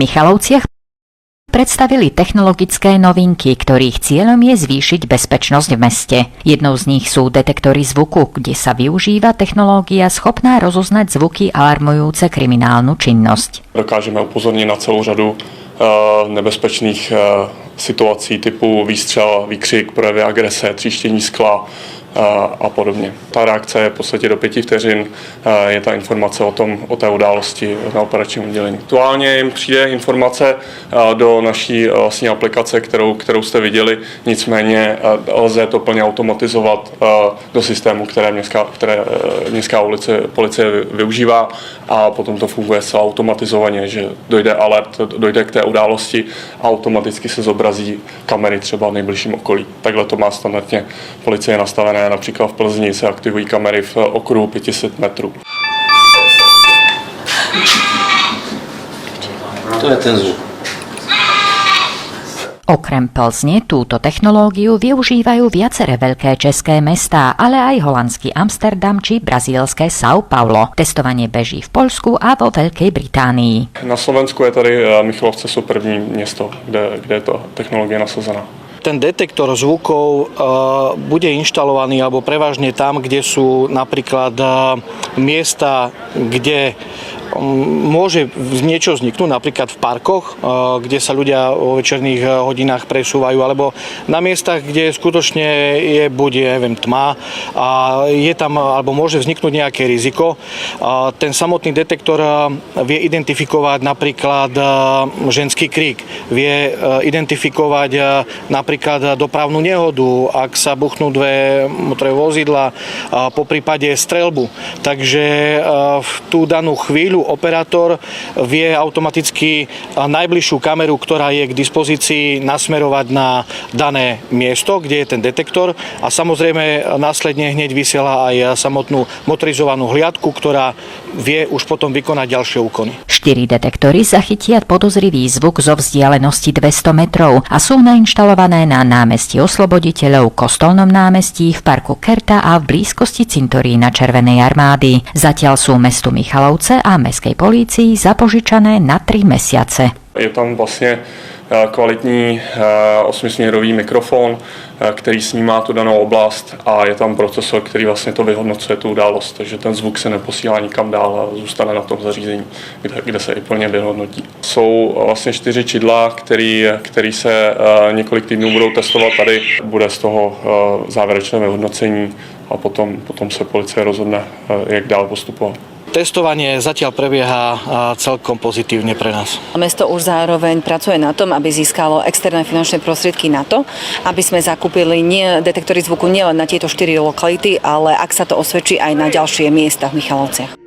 V Michalovciach predstavili technologické novinky, ktorých cieľom je zvýšiť bezpečnosť v meste. Jednou z nich sú detektory zvuku, kde sa využíva technológia schopná rozoznať zvuky alarmujúce kriminálnu činnosť. Dokážeme upozornit na celou řadu nebezpečných situací typu výstřel, výkřik, projevy agrese, tříštění skla a podobně. Ta reakce je v podstatě do 5 vteřin, je ta informace o té události na operačním oddělení. Aktuálně jim přijde informace do naší vlastní aplikace, kterou jste viděli, nicméně lze to plně automatizovat do systému, které městská policie využívá a potom to funguje zcela automatizovaně, že dojde alert, dojde k té události a automaticky se zobrazí kamery třeba v nejbližším okolí. Takhle to má standardně policie nastavené. Například v Plzni se aktivují kamery v okruhu 500 metrů. To je ten zvuk. Okrem Plzne túto technológiu využívajú viaceré veľké české mestá, ale aj holandský Amsterdam či brazílske São Paulo. Testovanie beží v Poľsku a vo Veľkej Británii. Na Slovensku je tady Michalovce jsou první město, kde je to technologie nasazená. Ten detektor zvukov bude inštalovaný alebo prevažne tam, kde sú napríklad miesta, kde môže niečo vzniknúť, napríklad v parkoch, kde sa ľudia vo večerných hodinách presúvajú, alebo na miestach, kde skutočne je buď tma a je tam, alebo môže vzniknúť nejaké riziko. Ten samotný detektor vie identifikovať napríklad ženský krík, vie identifikovať napríklad dopravnú nehodu, ak sa buchnú dve motorové vozidla, po prípade streľbu. Takže v tú danú chvíľu operátor vie automaticky najbližšiu kameru, ktorá je k dispozícii, nasmerovať na dané miesto, kde je ten detektor a samozrejme následne hneď vysiela aj samotnú motorizovanú hliadku, ktorá vie už potom vykonať ďalšie úkony. 4 detektory zachytia podozrivý zvuk zo vzdialenosti 200 metrov a sú nainštalované na námestí Osloboditeľov, Kostolnom námestí, v parku Kerta a v blízkosti cintorína Červenej armády. Zatiaľ sú mestu Michalovce a mestskej polícii zapožičané na 3 mesiace. Je tam vlastně kvalitní 8směrový mikrofon, který snímá tu danou oblast a je tam procesor, který vlastně to vyhodnocuje tu událost, takže ten zvuk se neposílá nikam dál a zůstane na tom zařízení, kde se i plně vyhodnotí. Jsou vlastně 4 čidla, který se několik týdnů budou testovat tady, bude z toho závěrečné vyhodnocení a potom se policie rozhodne, jak dál postupovat. Testovanie zatiaľ prebieha celkom pozitívne pre nás. Mesto už zároveň pracuje na tom, aby získalo externé finančné prostriedky na to, aby sme zakúpili detektory zvuku nielen na tieto 4 lokality, ale ak sa to osvedčí aj na ďalšie miesta v Michalovciach.